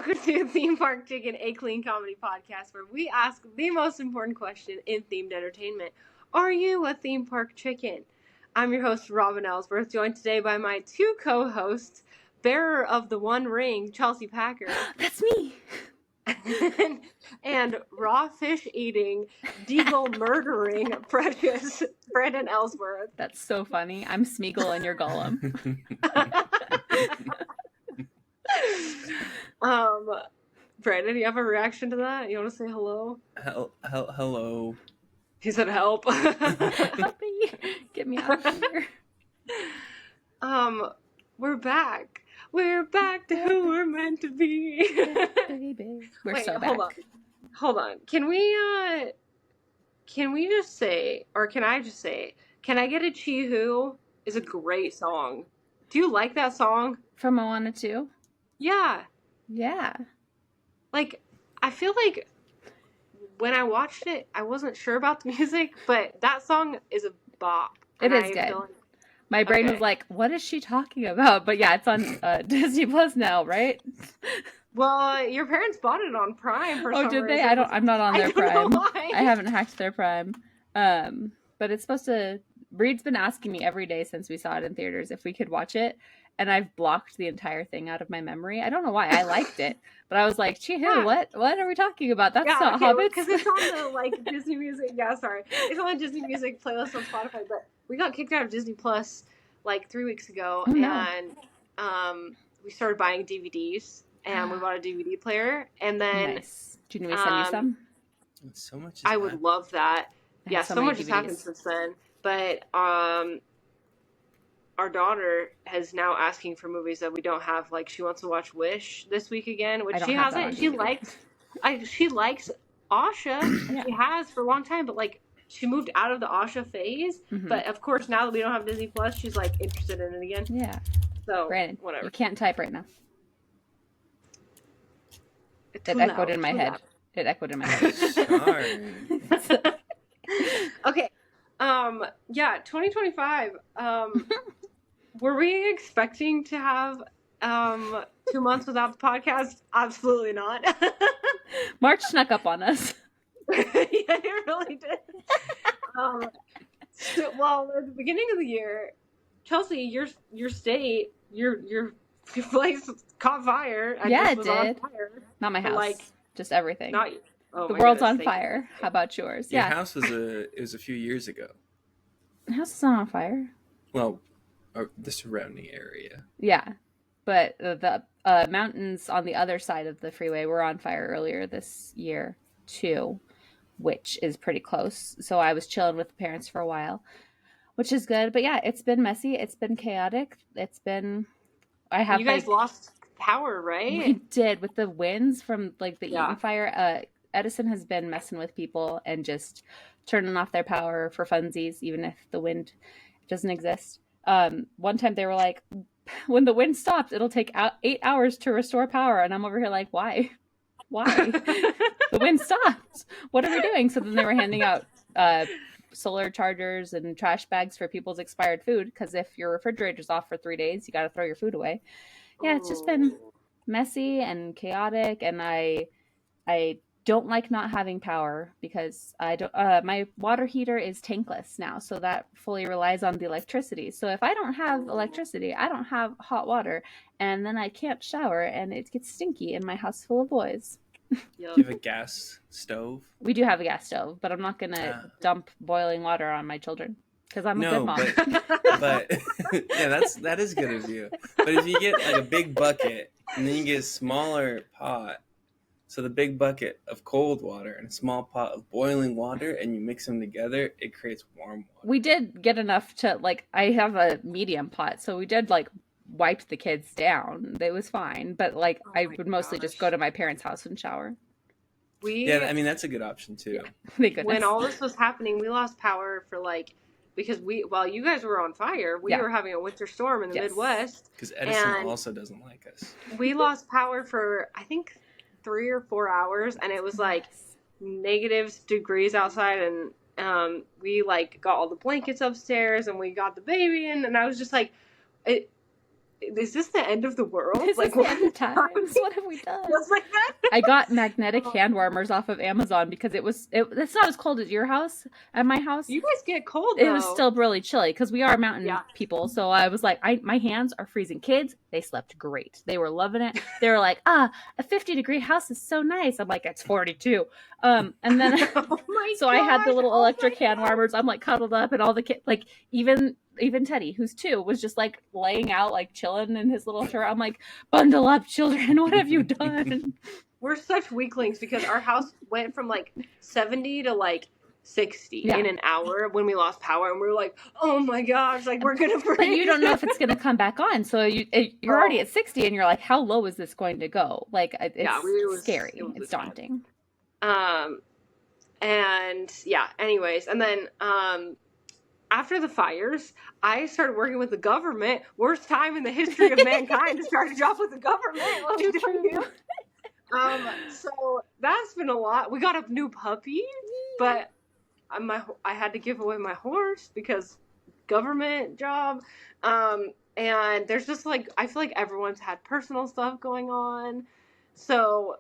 welcome to Theme Park Chicken, a clean comedy podcast where we ask the most important question in themed entertainment. Are you a theme park chicken? I'm your host, Robin Ellsworth, joined today by my two co-hosts, bearer of the One Ring, Chelsea Packer. That's me. and raw fish eating, deagle murdering, precious Brandon Ellsworth. That's so funny. I'm Smeagol and you're Gollum. Brandon, you have a reaction to that? You want to say hello? Hello. He said help. Help me. Get me out of here. We're back. We're back to who we're meant to be. Baby. We're Wait, so back. Hold on. Can we just say, or can I just say, Can I Get a Chee-Hoo is a great song. Do you like that song? From Moana 2? Yeah. Yeah. Like, I feel like when I watched it, I wasn't sure about the music, but that song is a bop. It is good. My brain was like, what is she talking about? But yeah, it's on Disney Plus now, right? Well, your parents bought it on Prime for some reason. Did they? I'm not on their Prime. I don't know why. I haven't hacked their Prime. But it's supposed to... Reed's been asking me every day since we saw it in theaters if we could watch it. And I've blocked the entire thing out of my memory. I don't know why. I liked it. But I was like, Chee-Hoo, what are we talking about? That's not Hobbits. Because it's on the Disney Music. Yeah, sorry. It's on the Disney Music playlist on Spotify. But we got kicked out of Disney Plus 3 weeks ago. And we started buying DVDs. And we bought a DVD player. And then... Nice. Do you need me to send you some? So much I would love that. Yeah, so much has happened since then. But our daughter is now asking for movies that we don't have. Like, she wants to watch Wish this week again, which she hasn't. She likes Asha. Yeah. She has for a long time, but she moved out of the Asha phase. Mm-hmm. But of course, now that we don't have Disney Plus, she's interested in it again. Yeah. So Brandon, whatever. You can't type right now. It echoed in my head. It echoed in my head. Sorry. Okay. 2025. Were we expecting to have 2 months without the podcast? Absolutely not. March snuck up on us. Yeah, it really did. At the beginning of the year, Chelsea, your state, your place caught fire. It did. On fire. Not my house. Just everything. The world's on fire. How about yours? Your house was a few years ago. The house is not on fire. Well, the surrounding area. Yeah, but the mountains on the other side of the freeway were on fire earlier this year too, which is pretty close. So I was chilling with the parents for a while, which is good. But yeah, it's been messy. It's been chaotic. It's been. You guys lost power, right? We did with the winds from the Eaton fire. Edison has been messing with people and just turning off their power for funsies, even if the wind doesn't exist. One time they were like, when the wind stops, it'll take 8 hours to restore power. And I'm over here like, why? The wind stopped. What are we doing? So then they were handing out solar chargers and trash bags for people's expired food. Because if your refrigerator's off for 3 days, you got to throw your food away. Yeah, it's just been messy and chaotic. And I don't like not having power because I don't. My water heater is tankless now, so that fully relies on the electricity. So if I don't have electricity, I don't have hot water, and then I can't shower, and it gets stinky in my house full of boys. Do you have a gas stove? We do have a gas stove, but I'm not gonna dump boiling water on my children because I'm a good mom. But yeah, that is good of you. But if you get a big bucket and then you get a smaller pot. So the big bucket of cold water and a small pot of boiling water, and you mix them together, it creates warm water. We did get enough to, I have a medium pot, so we did, wipe the kids down. It was fine, but, I would mostly just go to my parents' house and shower. Yeah, I mean, that's a good option, too. Thank goodness. When all this was happening, we lost power for, because while you guys were on fire, we were having a winter storm in the Midwest. Because Edison also doesn't like us. We lost power for, I think, 3 or 4 hours, and it was negative degrees outside, and we got all the blankets upstairs, and we got the baby in, and I was just is this the end of the world? Is like, this the end of times? What have we done? Just like that? I got magnetic hand warmers off of Amazon because it's not as cold as your house. At my house, you guys get cold though. It was still really chilly because we are mountain people. So I was like, my hands are freezing. Kids, they slept great. They were loving it. They were like, a 50-degree house is so nice. I'm like, it's 42. And then so I had the little electric hand warmers. I'm like cuddled up, and all the kids, like even Teddy, who's 2, was just like laying out, like chilling in his little shirt. I'm like, bundle up, children. What have you done? We're such weaklings because our house went from like 70 to like 60 in an hour when we lost power, and we were like, oh my gosh, like we're gonna freeze. But you don't know if it's gonna come back on, so you're already at 60 and you're like, how low is this going to go? Like, it's scary. It's daunting. And anyways, and then after the fires, I started working with the government. Worst time in the history of mankind to start a job with the government. Let me tell you. So that's been a lot. We got a new puppy, but I had to give away my horse because government job. And there's just like, I feel like everyone's had personal stuff going on. So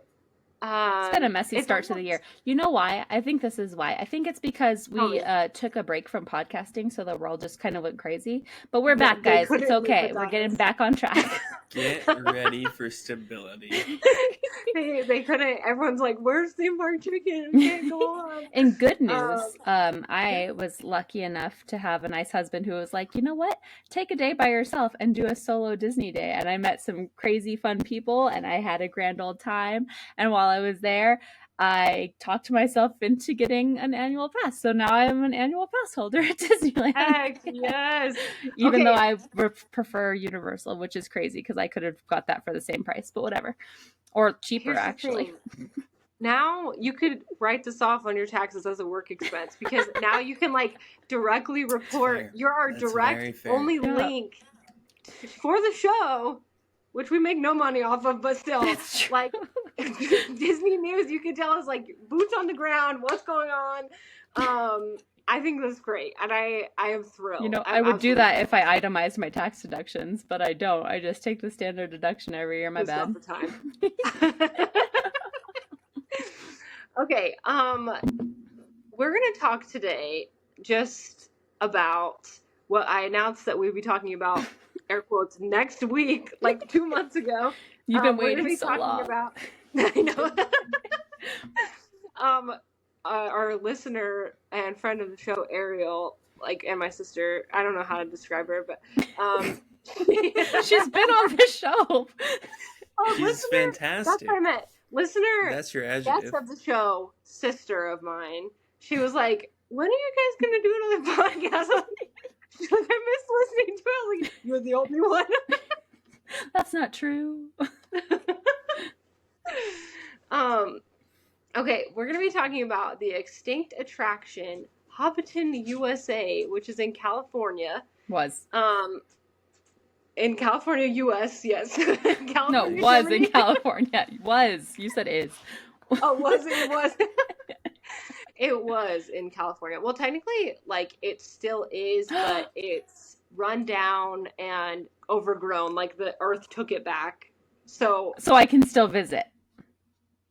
it's been a messy start to the year. You know why? I think this is why. I think it's because we took a break from podcasting, so the world just kind of went crazy. But we're back, guys. It's okay. We're getting back on track. Get ready for stability. They couldn't. Everyone's like, "Where's theme park chicken? We can't go on." In good news, I was lucky enough to have a nice husband who was like, you know what? Take a day by yourself and do a solo Disney day. And I met some crazy fun people, and I had a grand old time. And while I was there, I talked myself into getting an annual pass. So now I'm an annual pass holder at Disneyland. Heck yes. Even though I prefer Universal, which is crazy because I could have got that for the same price, but whatever. Or cheaper, actually. Now you could write this off on your taxes as a work expense because now you can like directly report your direct only link for the show, which we make no money off of, but still, like Disney News, you can tell us like boots on the ground, what's going on. I think that's great, and I am thrilled. You know, I would do that if I itemized my tax deductions, but I don't. I just take the standard deduction every year. My bad. The time. Okay, we're gonna talk today just about what I announced that we'd be talking about, air quotes, next week, like 2 months ago. You've been waiting so long. I know. Our listener and friend of the show, Ariel, like, and my sister, I don't know how to describe her, but she's been on the show. She's fantastic. That's what I meant. Listener, that's your adjective. Guest of the show, sister of mine. She was like, when are you guys going to do another podcast? She's like, I miss listening to it. Like, you're the only one. That's not true. Okay, we're going to be talking about the extinct attraction, Hobbiton, USA, which is in California. In California, U.S., yes. California, no, was Germany. In California. Was. You said is. Oh, was it? It was. It was in California. Well, technically, like, it still is, but it's run down and overgrown. Like, the earth took it back. So I can still visit.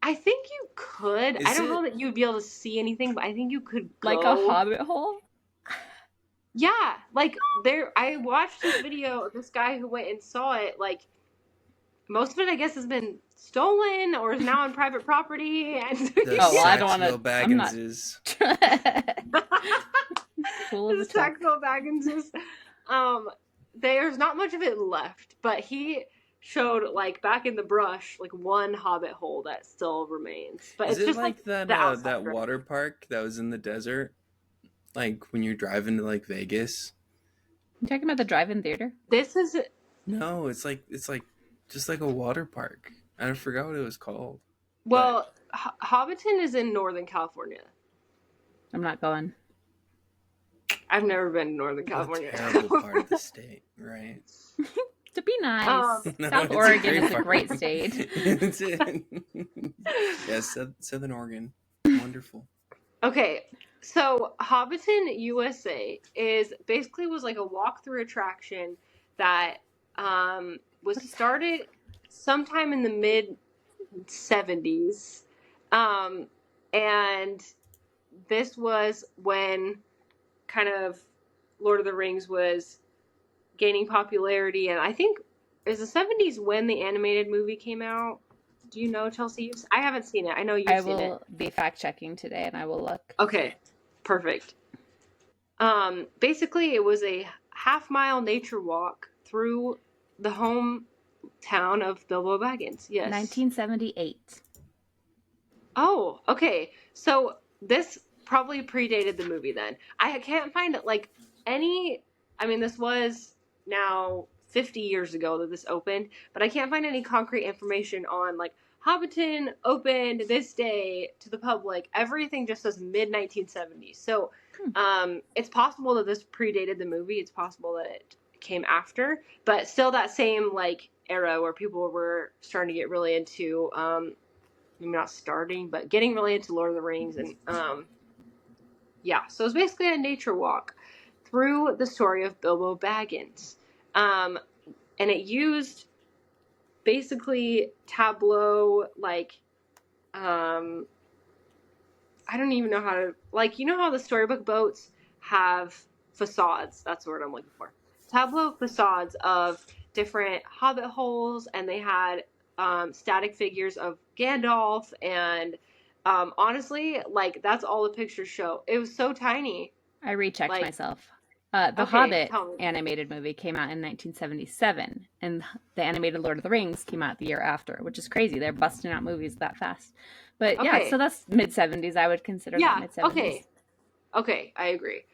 I think you could. I don't know that you would be able to see anything, but I think you could go. Like a hobbit hole? Yeah, like I watched this video of this guy who went and saw it. Like, most of it, I guess, has been stolen or is now on private property. And I don't want to. Bagginses. The Saxville Bagginses. There's not much of it left, but he showed, like, back in the brush, like, one hobbit hole that still remains. But is it's it just like that water park that was in the desert? Like when you're driving to like Vegas. You talking about the drive-in theater? This is No, it's like just like a water park. I forgot what it was called. Well, Hobbiton is in Northern California. I'm not going. I've never been to Northern California. A terrible part of the state, right? To be nice. South Oregon is a great state. Yes, Southern Oregon. Wonderful. Okay, so Hobbiton, USA was like a walkthrough attraction that was started sometime in the mid 70s. And this was when kind of Lord of the Rings was gaining popularity. And I think is the 70s when the animated movie came out. Do you know, Chelsea? I haven't seen it. I know you've seen it. I will be fact checking today and I will look. Okay, perfect. Basically, it was a half-mile nature walk through the hometown of Bilbo Baggins. Yes. 1978. Oh, okay. So this probably predated the movie then. I can't find like any. I mean, this was now 50 years ago that this opened, but I can't find any concrete information on like Hobbiton opened this day to the public. Everything just says mid 1970s. So it's possible that this predated the movie. It's possible that it came after, but still that same like era where people were starting to get really into maybe not starting, but getting really into Lord of the Rings. And yeah, so it's basically a nature walk through the story of Bilbo Baggins. And it used basically tableau, like, I don't even know how to, like, you know how the storybook boats have facades? That's the word I'm looking for. Tableau facades of different hobbit holes, and they had static figures of Gandalf, and honestly, like, that's all the pictures show. It was so tiny. I rechecked myself. The Hobbit animated movie came out in 1977, and the animated Lord of the Rings came out the year after, which is crazy. They're busting out movies that fast. But yeah, so that's mid-70s. I would consider that mid-70s. Okay, I agree.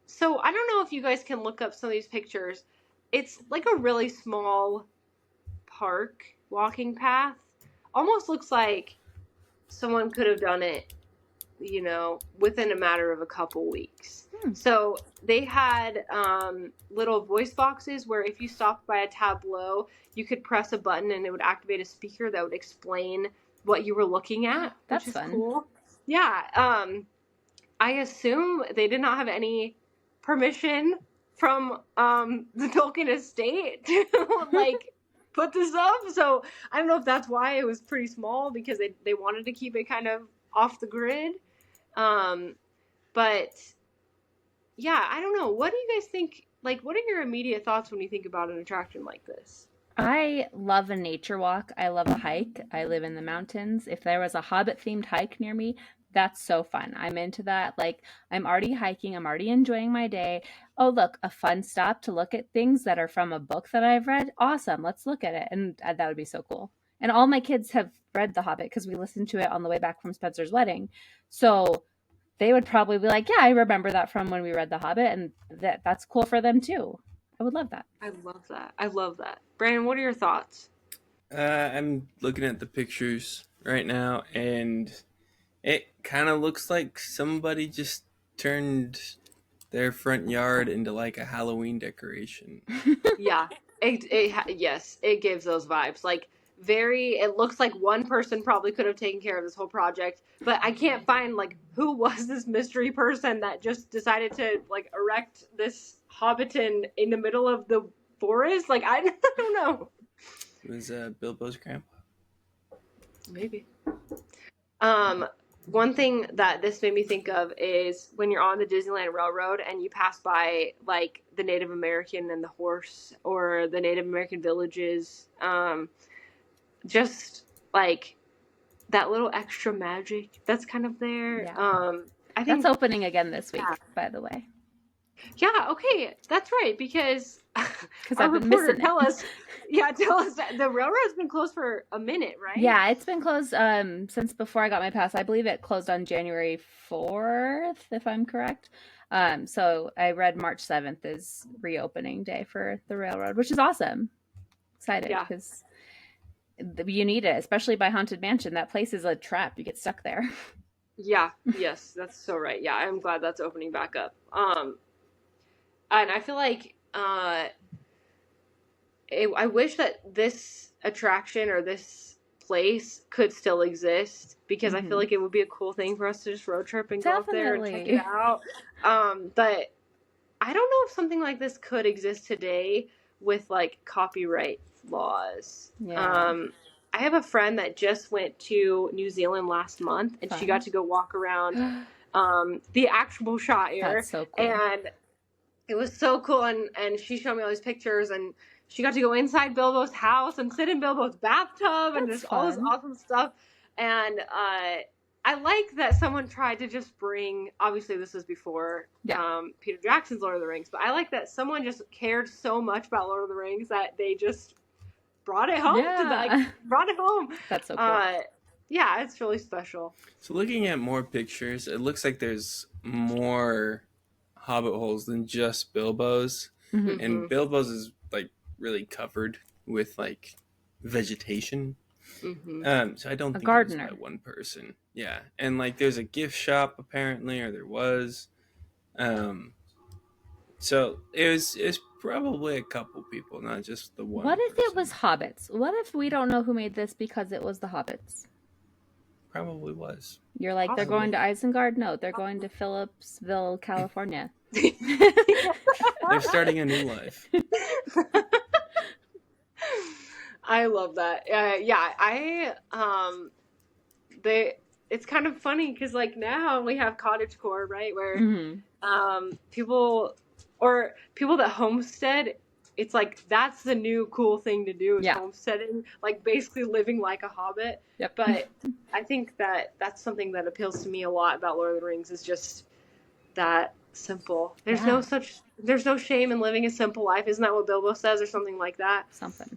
So I don't know if you guys can look up some of these pictures. It's like a really small park walking path. Almost looks like someone could have done it, you know, within a matter of a couple weeks. So they had little voice boxes where if you stopped by a tableau, you could press a button and it would activate a speaker that would explain what you were looking at. That's which is fun. Cool. Yeah. I assume they did not have any permission from the Tolkien estate to like put this up. So I don't know if that's why it was pretty small, because they wanted to keep it kind of off the grid. But yeah, I don't know. What do you guys think? Like, what are your immediate thoughts when you think about an attraction like this? I love a nature walk. I love a hike. I live in the mountains. If there was a Hobbit-themed hike near me, that's so fun. I'm into that. Like, I'm already hiking. I'm already enjoying my day. Oh, look, a fun stop to look at things that are from a book that I've read. Awesome. Let's look at it. And that would be so cool. And all my kids have read The Hobbit because we listened to it on the way back from Spencer's wedding. So they would probably be like, yeah, I remember that from when we read The Hobbit, and that's cool for them too. I would love that. I love that. Brandon, what are your thoughts? I'm looking at the pictures right now, and it kind of looks like somebody just turned their front yard into like a Halloween decoration. Yeah, yes, it gives those vibes. Like, it looks like one person probably could have taken care of this whole project, but I can't find like who was this mystery person that just decided to like erect this Hobbiton in the middle of the forest. Like, I don't know. It was Bilbo's grandpa. Maybe. One thing that this made me think of is when you're on the Disneyland Railroad and you pass by like the Native American and the horse, or the Native American villages, just like that little extra magic that's kind of there. Yeah. I think that's opening again this week, by the way. Yeah, okay, that's right, because I've been missing tell us that the railroad's been closed for a minute, right? Yeah, it's been closed since before I got my pass. I believe it closed on January 4th, if I'm correct. So I read March 7th is reopening day for the railroad, which is awesome. Excited because you need it, especially by Haunted Mansion. That place is a trap. You get stuck there. Yeah, yes, that's so right. Yeah, I'm glad that's opening back up. And I feel like I wish that this attraction or this place could still exist, because I feel like it would be a cool thing for us to just road trip and go up there and check it out. But I don't know if something like this could exist today with like copyright laws. Yeah. I have a friend that just went to New Zealand last month, and she got to go walk around the actual Shire. That's so cool. And it was so cool, and she showed me all these pictures, and she got to go inside Bilbo's house and sit in Bilbo's bathtub and just all this awesome stuff. And I like that someone tried to just bring, obviously this was before Peter Jackson's Lord of the Rings, but I like that someone just cared so much about Lord of the Rings that they just brought it home brought it home. That's so cool. Yeah, it's really special. So looking at more pictures, it looks like there's more hobbit holes than just Bilbo's. Mm-hmm. And Bilbo's is like really covered with like vegetation. Mm-hmm. So I don't think gardener. It was by one person. Yeah. And like there's a gift shop apparently, or there was. So it was probably a couple people, not just the one. What if it was hobbits? What if we don't know who made this because it was the hobbits? Probably was. You're like, they're going to Isengard? No, they're going to Phillipsville, California. They're starting a new life. I love that. It's kind of funny because like now we have cottagecore, right? Where people that homestead, it's like that's the new cool thing to do is homesteading, like basically living like a hobbit. Yep. But I think that that's something that appeals to me a lot about Lord of the Rings is just that simple. There's no shame in living a simple life. Isn't that what Bilbo says or something like that? Something.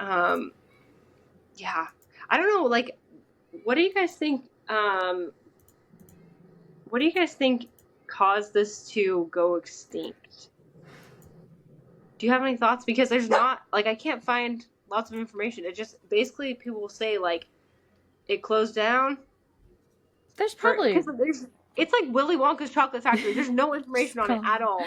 Yeah. I don't know, like, what do you guys think caused this to go extinct? Do you have any thoughts? Because there's not, like, I can't find lots of information. It just, basically, people will say, like, it closed down. There's probably... It's like Willy Wonka's Chocolate Factory. There's no information on it at all.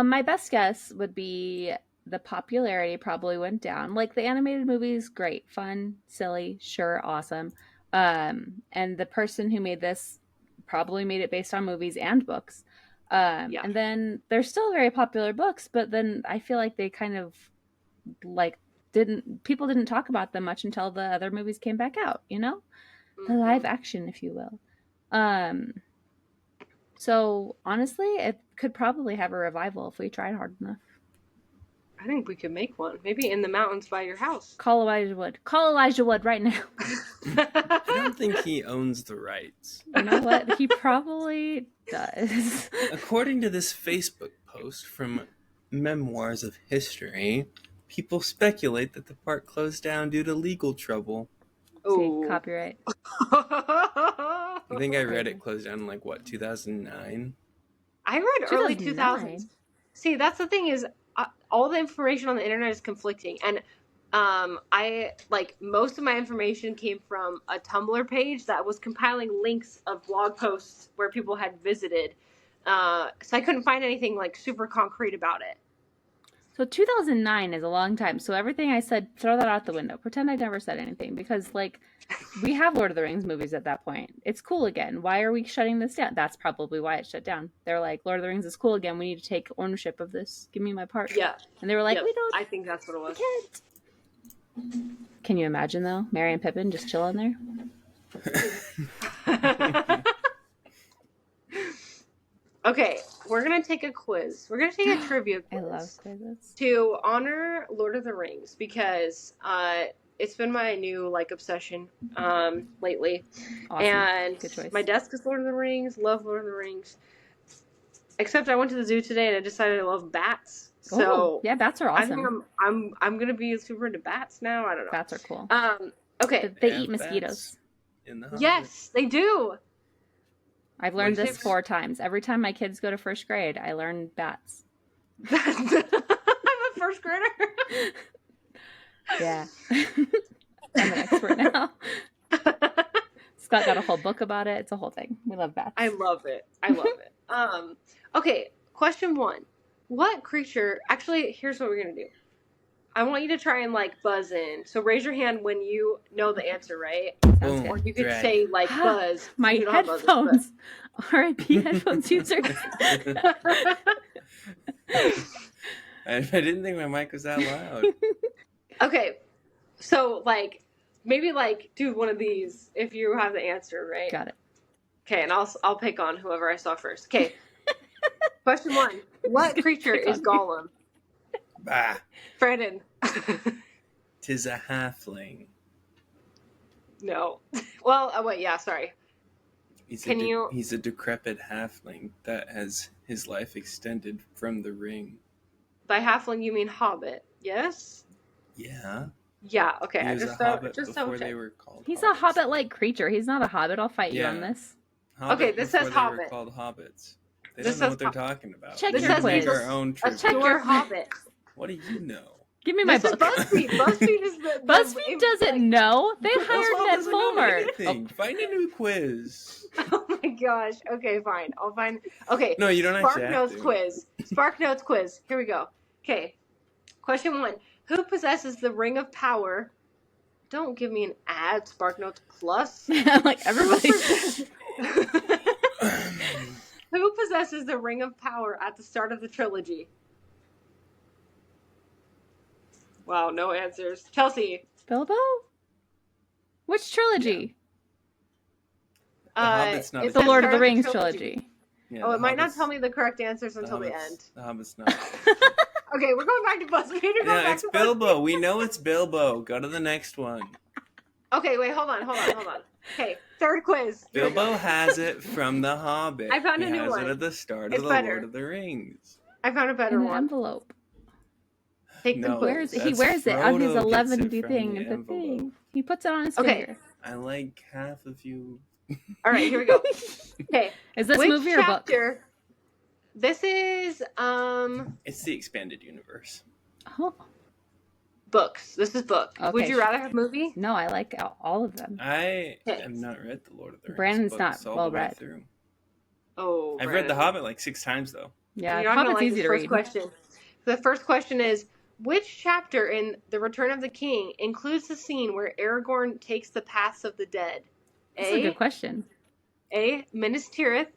My best guess would be the popularity probably went down. Like, the animated movies, great, fun, silly, sure, awesome. And the person who made this probably made it based on movies and books. And then there's still very popular books, but then I feel like they kind of like people didn't talk about them much until the other movies came back out, you know? The live action, if you will. So honestly, it could probably have a revival if we tried hard enough. I think we could make one. Maybe in the mountains by your house. Call Elijah Wood. Call Elijah Wood right now. I don't think he owns the rights. You know what? He probably does. According to this Facebook post from Memoirs of History, people speculate that the park closed down due to legal trouble. See, copyright. I think I read it closed down in 2009? I read early 2000s. See, that's the thing is, all the information on the internet is conflicting, and I most of my information came from a Tumblr page that was compiling links of blog posts where people had visited, so I couldn't find anything super concrete about it. So 2009 is a long time. So everything I said, throw that out the window. Pretend I never said anything, because we have Lord of the Rings movies at that point. It's cool again. Why are we shutting this down? That's probably why it shut down. They're like, Lord of the Rings is cool again. We need to take ownership of this. Give me my part. Yeah. And they were like, we don't. I think that's what it was. We can't. Can you imagine though? Merry and Pippin just chilling there. Okay, we're going to take a quiz. We're going to take a trivia quiz. I love quizzes. To honor Lord of the Rings, because it's been my new obsession lately. Awesome. And good choice. My desk is Lord of the Rings, love Lord of the Rings. Except I went to the zoo today and I decided I love bats. So yeah, bats are awesome. I think I'm going to be super into bats now. I don't know. Bats are cool. Okay. They eat mosquitoes. Yes, they do. I've learned this 4 times. Every time my kids go to first grade, I learn bats. I'm a first grader. Yeah. I'm an expert now. Scott got a whole book about it. It's a whole thing. We love bats. I love it. Okay, question 1. What creature... Actually, here's what we're going to do. I want you to try and buzz in. So raise your hand when you know the answer, right? Sounds or you could say buzz. My headphones. RIP headphones users. I didn't think my mic was that loud. Okay, so like maybe like do one of these if you have the answer, right? Got it. Okay, and I'll pick on whoever I saw first. Okay. Question 1. What creature is Gollum? Bah. Brandon. 'Tis a halfling. No. Well, wait, yeah, sorry. He's a decrepit halfling that has his life extended from the ring. By halfling you mean hobbit, yes? Yeah. Yeah, okay. He was a hobbit before they were called He's hobbits. a hobbit-like creature. He's not a hobbit. I'll fight you on this. Hobbit okay, this says hobbit. They were called hobbits. They this don't know what they're talking about. Check We're your gonna quiz. make our own trivia. Check your hobbit. What do you know? Give me my This book. is BuzzFeed. BuzzFeed is the BuzzFeed doesn't know. They Oswald hired Ned doesn't know Fulmer. anything. Find a new quiz. Oh my gosh. Okay, fine. I'll find. Okay. No, you don't actually have Notes to. quiz. Spark Notes quiz. Here we go. Okay. Question 1. Who possesses the Ring of Power? Don't give me an ad, Spark Notes Plus. Like everybody. Who possesses the Ring of Power at the start of the trilogy? Wow, no answers. Chelsea. Bilbo? Which trilogy? The Hobbit's not it a The says Lord of the start Rings trilogy. Yeah, Oh, the it might not Hobbit's- tell me the correct answers until the end. The Hobbit's not. Okay, we're going back to BuzzFeed. We're going Yeah, back it's to Bilbo. We know it's Bilbo. Go to the next one. Okay, wait, hold on. Okay, third quiz. Bilbo has it from The Hobbit. I found a he new has one. it at the start It's of The better. Lord of the Rings. I found a better In an one. envelope. Take the No. quiz. He That's wears it on his Frodo gets 11 it from thing. the The envelope. thing. He puts it on his Okay. finger. I like half of you. All right, here we go. Okay, Is this which movie or book? chapter? This is It's the expanded universe. Oh. books. This is book. Okay, Would you rather have movie? No, I like all of them. I Okay. have not read The Lord of the Rings. Brandon's books not all well the way read. through. Oh, I've read The Brandon. Hobbit like 6 times though. Yeah, You're not gonna Hobbit's like easy this to first read. question. The first question is, which chapter in The Return of the King includes the scene where Aragorn takes the paths of the dead? That's a good question. A. Minas Tirith.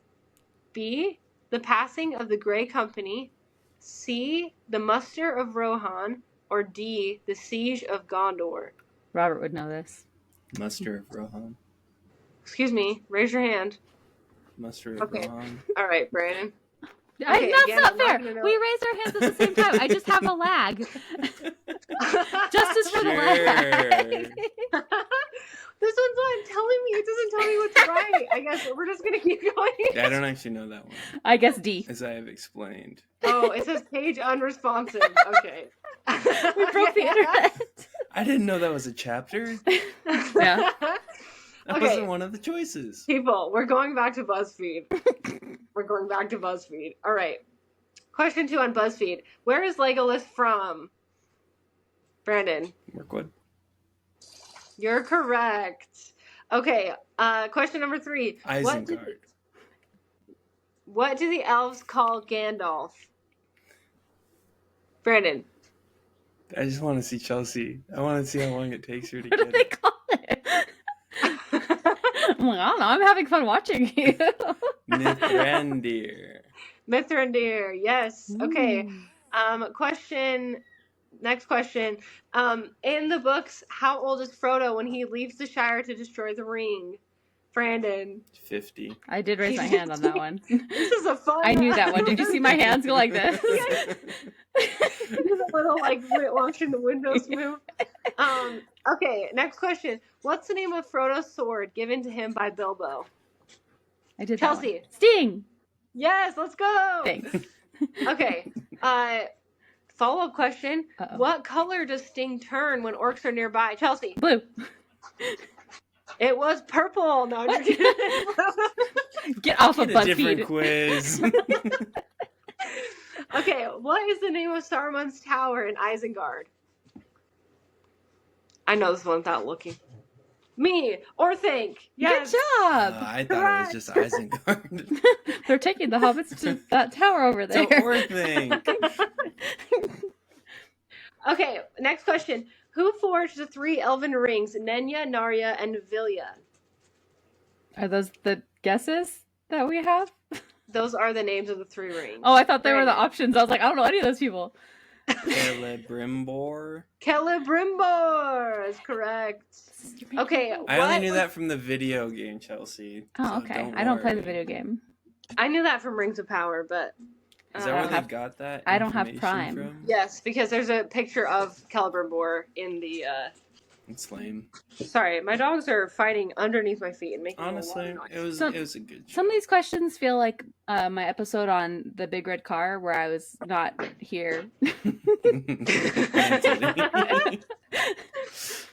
B. The Passing of the Grey Company. C. The Muster of Rohan. Or D. The Siege of Gondor. Robert would know this. Muster of Rohan. Excuse me. Raise your hand. Muster of Okay. Rohan. All right, Brandon. That's again, not I'm not fair. gonna know. We raised our hands at the same time. I just have a lag. Justice for the lag. This one's not telling me. It doesn't tell me what's right. I guess we're just gonna keep going. I don't actually know that one, I guess D. as I have explained. Oh, it says page unresponsive. Okay. We broke the internet. I didn't know that was a chapter. Yeah. That Okay. wasn't one of the choices. People, we're going back to BuzzFeed. All right. Question 2 on BuzzFeed. Where is Legolas from? Brandon, Mirkwood. you're correct. Okay. Question number 3. Isengard. What do the elves call Gandalf? Brandon. I just want to see Chelsea. I want to see how long it takes her to What do get they it. call it? I'm like, I don't know. I'm having fun watching you. Mithrandir. Mithrandir. Yes. Okay. Next question. In the books, how old is Frodo when he leaves the Shire to destroy the ring? Brandon. 50. I did raise my hand on that one. This is a fun I knew that one. Did you see my hands go like this? a little like watching the windows move. Okay, next question. What's the name of Frodo's sword given to him by Bilbo? I did Chelsea. that one. Sting. Yes, let's go. Thanks. Okay. Follow-up question. Uh-oh. What color does Sting turn when orcs are nearby? Chelsea. Blue. It was purple. No, I'm just kidding. Get off of Get a different BuzzFeed. quiz. Okay, what is the name of Saruman's tower in Isengard? I know this one without looking. Me or think. Yes. Good job. I thought it was just Isengard. They're taking the hobbits to that tower over there. It's a or thing. Okay, next question. Who forged the 3 elven rings, Nenya, Narya, and Vilya? Are those the guesses that we have? Those are the names of the 3 rings. Oh, I thought they were the Brandon. options. I was like, I don't know any of those people. Celebrimbor. Celebrimbor is correct. Okay, I only knew that from the video game, Chelsea. Oh, okay. I don't play the video game. I knew that from Rings of Power, but is that where they got that? I don't have Prime. From? Yes, because there's a picture of Celebrimbor in the. It's lame. Sorry, my dogs are fighting underneath my feet and making honestly, a lot of noise. It was a good show. Some of these questions feel like my episode on the Big Red Car where I was not here. Can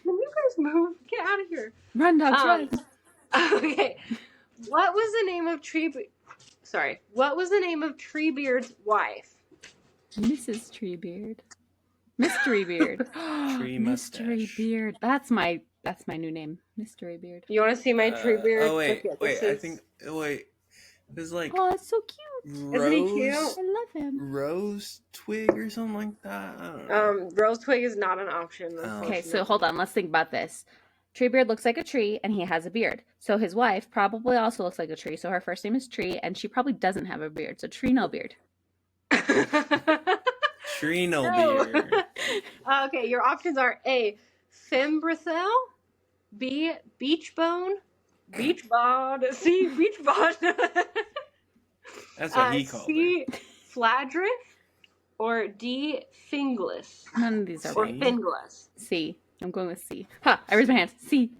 you guys move? Get out of here. Run, dogs, run. Okay. What was the name of Treebeard's wife? Mrs. Treebeard. Mystery Beard. Tree Mystery mustache. Beard. That's my new name. Mystery Beard. You want to see my Treebeard? Oh wait. There's like. Oh, it's so cute. Isn't he cute? I love him. Rose twig or something like that. I don't know. Rose twig is not an option. Okay, so hold on. Let's think about this. Treebeard looks like a tree, and he has a beard. So his wife probably also looks like a tree. So her first name is Tree, and she probably doesn't have a beard. So Tree no beard. Tree no beard. Okay, your options are A, Fimbrethel, B, Beachbone, Beachbod, C, Beachbod, That's what he called C, Fladrith, or D, Fingless. None of these are Or right. Fingless. C. I'm going with C. Ha! I raised my hand. C.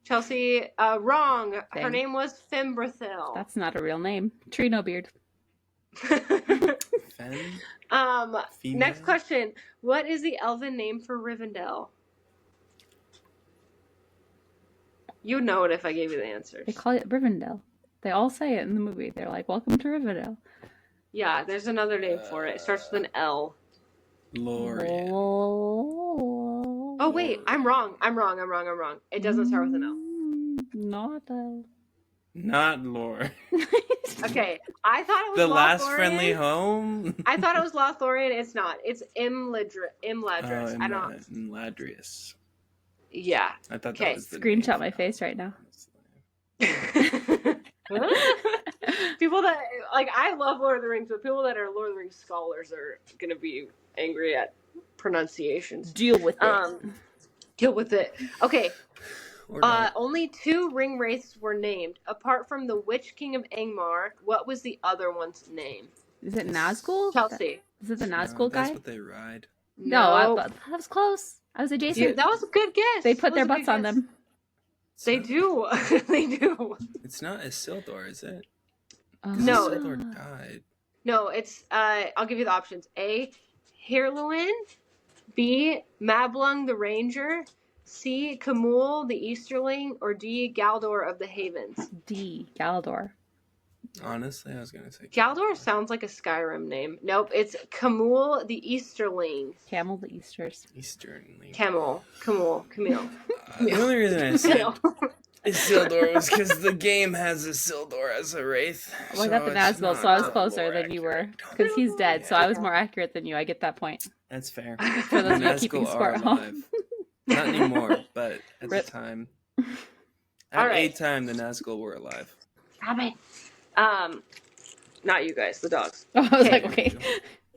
Chelsea, wrong. Dang. Her name was Fimbrethel. That's not a real name. Tree no beard. Female? Next question. What is the elven name for Rivendell? You'd know it if I gave you the answers. They call it Rivendell. They all say it in the movie. They're like, "Welcome to Rivendell." Yeah, there's another name for it. It starts with an L. Lorien. Oh wait, I'm wrong. It doesn't start with an L. Not L. Not Lore. Okay, I thought it was The Lothlorien. last friendly home? I thought it was Lothlorien. It's not. It's Imladris. I don't. Imladris. Yeah. I thought Okay. that was the Screenshot name. my face right now. People that I love Lord of the Rings, but people that are Lord of the Rings scholars are gonna be angry at pronunciations. Deal with it. Deal with it. Okay. Only 2 ring wraiths were named. Apart from the Witch King of Angmar, what was the other one's name? Is it Nazgul? Chelsea. Is it the Nazgul guy? That's what they ride. No, that was close. I was adjacent. That was a good guess. They put their butts on them. They do. They do. It's not Isildur, is it? No. Isildur died. No, it's, I'll give you the options. A, Hirluin. B, Mablung the Ranger. C, Camul the Easterling. Or D, Galdor of the Havens. D, Galdor. Honestly, I was going to say Galdor sounds like a Skyrim name. Nope, it's Camul the Easterling. Camel the Easters. Easternly. Camel. Camille. The only reason I said Isildur was because the game has Isildur as a wraith. Well, I got the Nazgul, so I was closer than you were. Because he's dead, so I was more accurate than you. I get that point. That's fair. For those of you keeping Nazgul score are at home. alive. Not anymore, but at Rip. the time. All At right. a time, the Nazgul were alive. Stop it. Not you guys, the dogs. I was Okay. like, okay.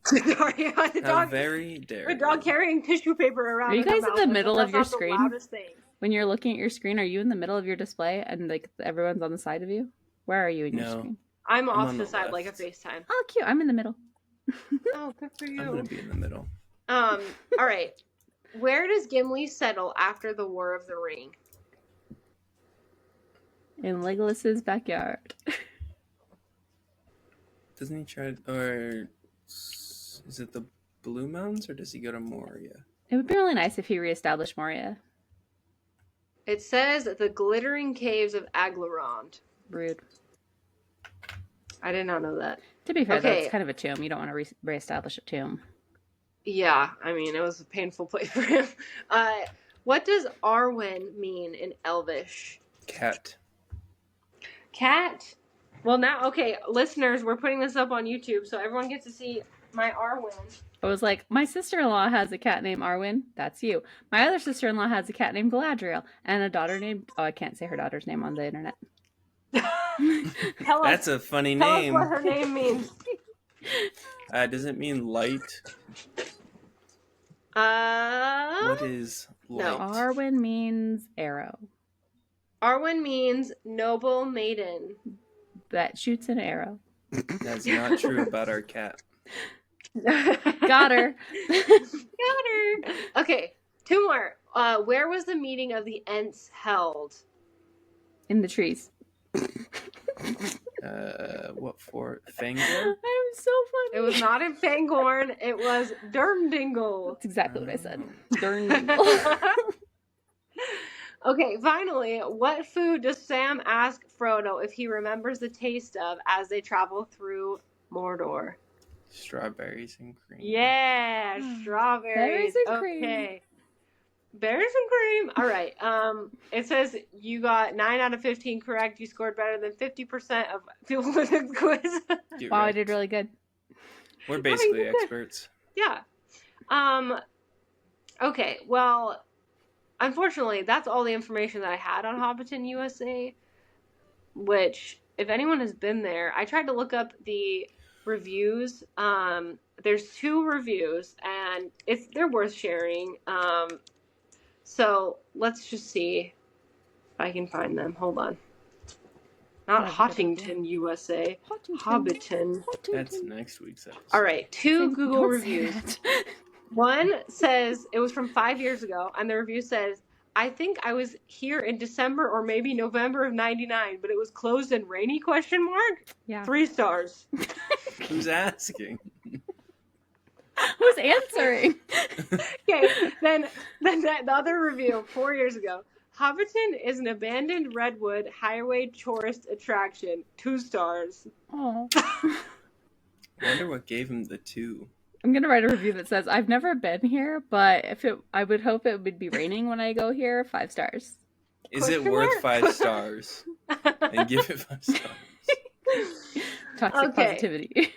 Sorry, the How dog. very daring. The dog carrying tissue paper around. Are you in her guys in mouth. the middle That's of your not the screen? loudest thing. When you're looking at your screen, are you in the middle of your display and like everyone's on the side of you? Where are you in your No. screen? I'm off on the the side like a left. FaceTime. Oh, cute. I'm in the middle. Oh, good for I'm you. going to be in the middle. All right. Where does Gimli settle after the War of the Ring? In Legolas's backyard. Doesn't he try or is it the Blue Mountains or does he go to Moria? It would be really nice if he reestablished Moria. It says the glittering caves of Aglarond. Rude. I did not know that. To be fair, though, Okay. it's kind of a tomb. You don't want to reestablish a tomb. Yeah, I mean, it was a painful place for him. What does Arwen mean in Elvish? Cat. Cat? Well, now, okay, listeners, we're putting this up on YouTube, so everyone gets to see my Arwen. I was like, my sister-in-law has a cat named Arwen. That's you. My other sister-in-law has a cat named Galadriel. And a daughter named... Oh, I can't say her daughter's name on the internet. Tell That's us, a funny tell us name. what her name means. Does it mean light? What is light? No. Arwen means arrow. Arwen means noble maiden. That shoots an arrow. That's not true about our cat. Got her. Got her. Okay, 2 more. Where was the meeting of the Ents held? In the trees. What for? Fangor? I'm so funny. It was not in Fangorn. It was Durmdingle. That's exactly what I said. Durmdingle. Okay, finally, what food does Sam ask Frodo if he remembers the taste of as they travel through Mordor? Strawberries and cream. Yeah, strawberries. Berries and cream. Okay. Berries and cream. All right. It says you got 9 out of 15 correct. You scored better than 50% of people in the quiz. Wow, I did really good. We're basically experts. Yeah. Okay. Well, unfortunately, that's all the information that I had on Hobbiton USA. Which, if anyone has been there, I tried to look up the reviews. There's 2 reviews, and they're worth sharing. So let's just see if I can find them. Hold on. Not Hottington, USA. Hobbiton. That's next week's episode. All right, 2 Google reviews. One says it was from 5 years ago, and the review says, I think I was here in December or maybe November of '99, but it was closed and rainy, ? Yeah. 3 stars. Who's asking? Who's answering? Okay, then the other review 4 years ago. Hobbiton is an abandoned redwood highway tourist attraction. 2 stars. Oh. I wonder what gave him the 2. I'm gonna write a review that says I've never been here, but I would hope it would be raining when I go here. 5 stars. Is it worth 5 stars? And give it 5 stars. Toxic positivity.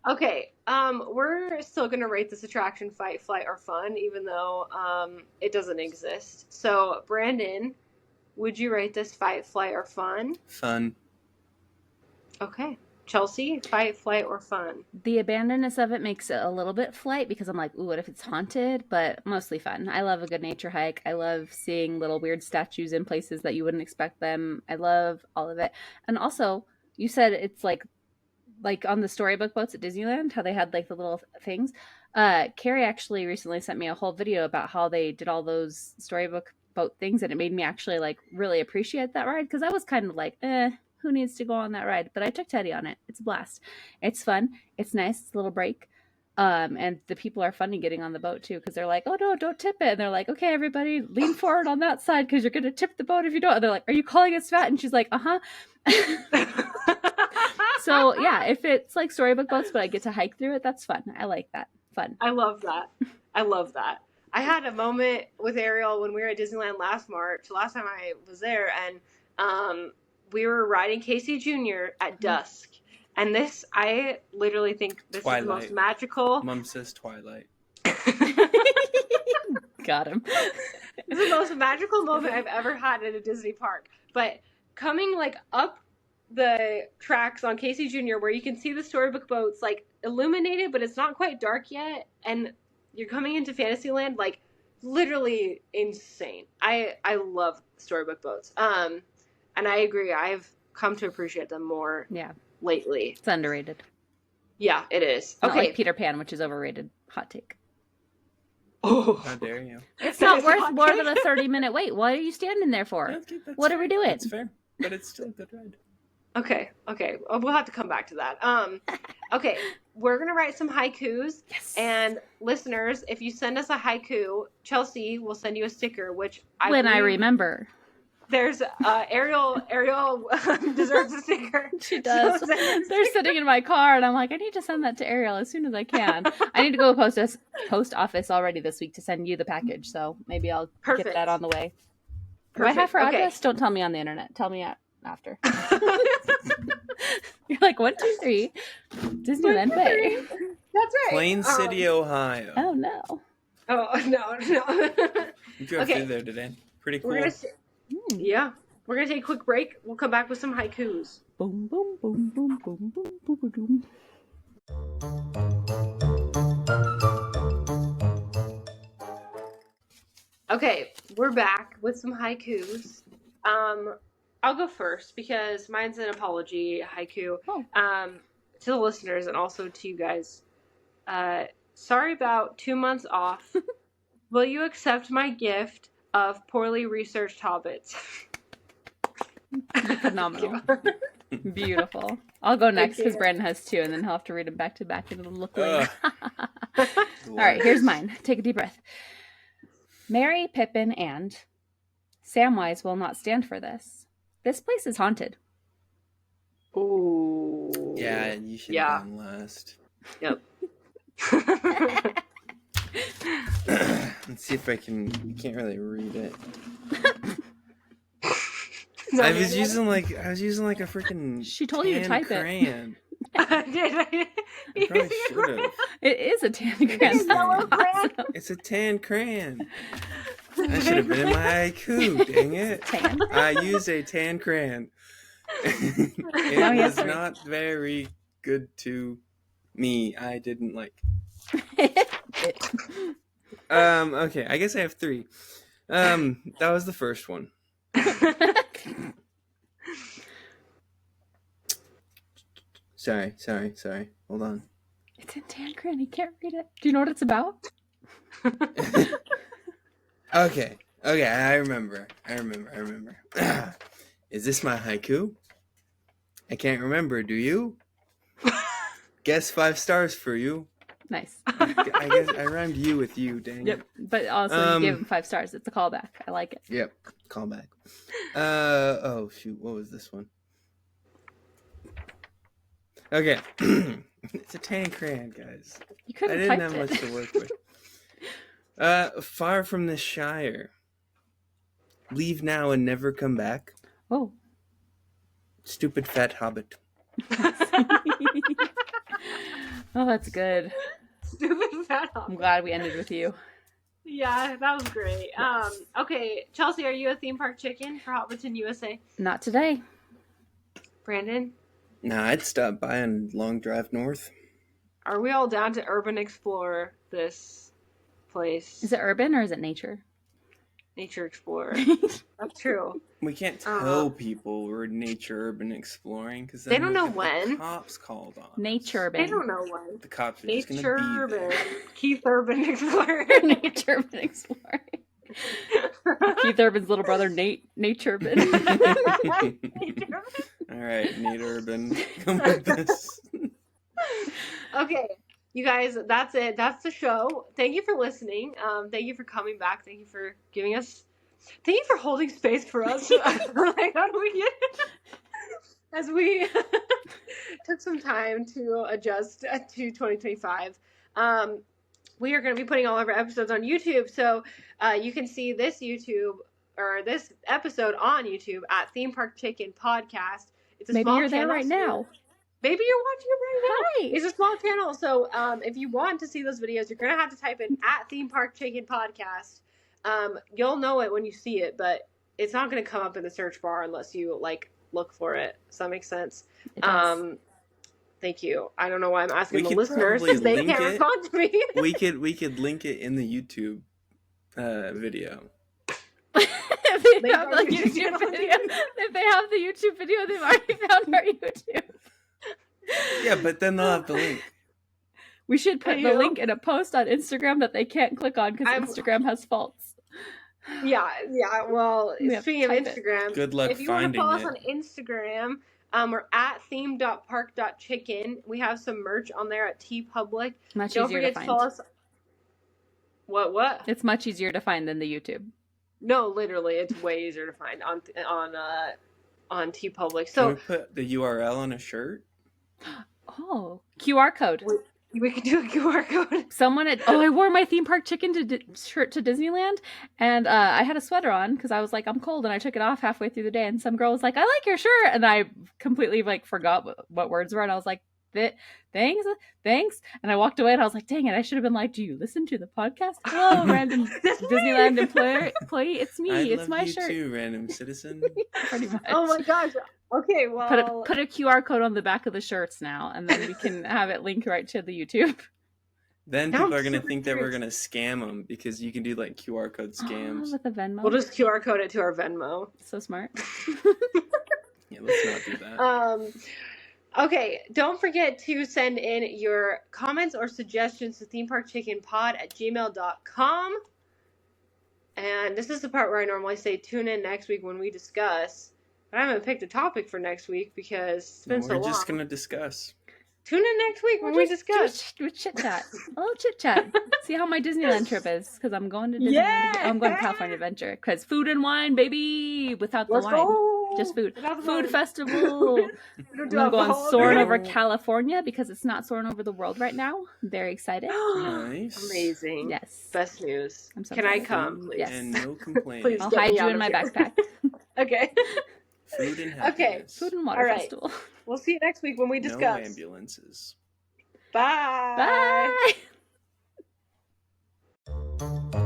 Okay, we're still gonna rate this attraction fight, flight, or fun, even though it doesn't exist. So, Brandon, would you rate this fight, flight, or fun? Fun. Okay. Chelsea, fight, flight, or fun? The abandonedness of it makes it a little bit flight because I'm like, ooh, what if it's haunted? But mostly fun. I love a good nature hike. I love seeing little weird statues in places that you wouldn't expect them. I love all of it. And also, you said it's like on the storybook boats at Disneyland, how they had like the little things. Carrie actually recently sent me a whole video about how they did all those storybook boat things, and it made me actually like really appreciate that ride because I was kind of like, who needs to go on that ride? But I took Teddy on it. It's a blast. It's fun. It's nice. It's a little break. And the people are funny getting on the boat too because they're like, oh no, don't tip it. And they're like, okay, everybody lean forward on that side because you're going to tip the boat if you don't. And they're like, are you calling us fat? And she's like, uh-huh. So yeah, if it's like storybook boats, but I get to hike through it, that's fun. I like that. Fun. I love that. I love that. I had a moment with Ariel when we were at Disneyland last time I was there, and we were riding Casey Jr. at dusk. And this, I literally think this Twilight. is the most magical. Mom says Twilight. Got him. It's the most magical moment I've ever had at a Disney park. But coming like up the tracks on Casey Jr. where you can see the storybook boats like illuminated, but it's not quite dark yet, and you're coming into Fantasyland, like literally insane. I love storybook boats. And I agree. I've come to appreciate them more. Yeah. Lately. It's underrated. Yeah, it is. Not Okay. like Peter Pan, which is overrated. Hot take. Oh. How dare you? It's not worth more than a 30-minute wait. What are you standing there for? What are we doing? It's fair, but it's still a good ride. Okay. We'll have to come back to that. Okay, we're going to write some haikus. Yes. And listeners, if you send us a haiku, Chelsea will send you a sticker, which I remember. There's Ariel deserves a sticker. She does. So they're sitting in my car, and I'm like, I need to send that to Ariel as soon as I can. I need to go to post office already this week to send you the package, so maybe I'll get that on the way. Do I have her address? Don't tell me on the internet. Tell me after. You're like, 1, 2, 3, Disneyland Bay. That's right. Plain City, Ohio. Oh no. Oh no. You drove through there today. Pretty cool. Yeah. We're going to take a quick break. We'll come back with some haikus. Boom, boom, boom, boom, boom, boom, boom, boom, boom. Okay, we're back with some haikus. I'll go first because mine's an apology haiku. To the listeners and also to you guys. Sorry about 2 months off. Will you accept my gift of poorly researched hobbits? You're phenomenal. Beautiful. I'll go next because Brandon has 2, and then he'll have to read them back to back and it'll look lame. All right, here's mine. Take a deep breath. Merry, Pippin, and Samwise will not stand for this. This place is haunted. Ooh. Yeah, you should have gone last. Yep. Let's see if I can. You can't really read it. I was using like a freaking. She told you to type crayon. I probably should have. It is a tan crayon. Awesome. It's a tan crayon. That should have been in my haiku. Dang it! Tan. I used a tan crayon. It was not very good to me. I didn't like. Okay, I guess I have 3. That was the first one. Sorry. Hold on. It's in tan crayon. You can't read it. Do you know what it's about? Okay, I remember. Is this my haiku? I can't remember, do you? Guess 5 stars for you. Nice. I guess I rhymed you with you, dang it. But also you gave him 5 stars. It's a callback. I like it. Yep, callback. Oh shoot, what was this one? Okay. It's a tan crayon, guys. You couldn't I didn't typed have it. much to work with. Far from the Shire. Leave now and never come back. Oh. Stupid fat hobbit. Oh, that's good. Stupid fat hobbit. I'm glad we ended with you. Yeah, that was great. Okay, Chelsea, are you a theme park chicken for Hobbiton, USA? Not today. Brandon? Nah, I'd stop by on Long Drive North. Are we all down to urban explore this place? Is it urban or is it nature? Nature explorer. That's true. We can't tell people we're nature urban exploring because they don't know when. The cops called on. Nature urban. They don't know when. The cops are nature just gonna be urban. there. Keith Urban Explorer. Nature urban explorer. Keith Urban's little brother, Nature Urban. All right, Nate Urban, come with this. Okay, you guys, that's it. That's the show. Thank you for listening. Thank you for coming back. Thank you for giving us. Thank you for holding space for us. Like, how do we get? As we took some time to adjust to 2025. We are going to be putting all of our episodes on YouTube, so you can see this episode on YouTube at Theme Park Chicken Podcast. It's a Maybe small you're there channel, right now. Maybe you're watching it right now. Hi. It's a small channel, so if you want to see those videos, you're going to have to type in at Theme Park Chicken Podcast. You'll know it when you see it, but it's not going to come up in the search bar unless you look for it. Does that make sense? It does. Thank you. I don't know why I'm asking the listeners because they can't respond to me. we could link it in the YouTube video. If they have the YouTube video, they've already found our YouTube. Yeah, but then they'll have the link. We should put the link in a post on Instagram that they can't click on because Instagram has faults. Yeah. Well, speaking of Instagram, good luck if you finding it. want to follow us on Instagram, we're at theme.park.chicken. We have some merch on there at TeePublic. Don't forget to follow us. What? It's much easier to find than the YouTube. No, literally, it's way easier to find on TeePublic. So can we put the URL on a shirt? Oh, QR code. We could do a QR code. I wore my theme park chicken shirt to Disneyland, and I had a sweater on because I was like, I'm cold, and I took it off halfway through the day, and some girl was like, I like your shirt, and I completely forgot what words were, and I was like, thanks, and I walked away, and I was like, dang it, I should have been like, do you listen to the podcast? Hello, random Disneyland employee, it's me, it's my shirt. I love you too, random citizen. Pretty much. Oh my gosh. Okay, well... Put a QR code on the back of the shirts now, and then we can have it link right to the YouTube. Then Now people I'm are gonna super think that we're curious. gonna scam them because you can do like QR code scams. With a Venmo. We'll just QR code it to our Venmo. So smart. Yeah, let's not do that. Okay, don't forget to send in your comments or suggestions to themeparkchickenpod@gmail.com. And this is the part where I normally say tune in next week when we discuss. But I haven't picked a topic for next week because it's been so long. We're just gonna discuss. Tune in next week when we discuss. Do a chit chat. A little chit chat. See how my Disneyland trip is, because I'm going to Disneyland. Yeah! I'm going to California Adventure, because food and wine, baby, without Let's the wine. go! Just food. Without the Food wine. festival. I'm going to go on soaring over California because it's not soaring over the world right now. I'm very excited. Nice. Amazing. Yes. Best news. I'm so Can I excited. come, please? Yes. And no complaining. Please. I'll Get hide me you out in of my here. backpack. Okay. Food and happiness. Food and water All right. festival. We'll see you next week when we No discuss. ambulances. Bye. Bye.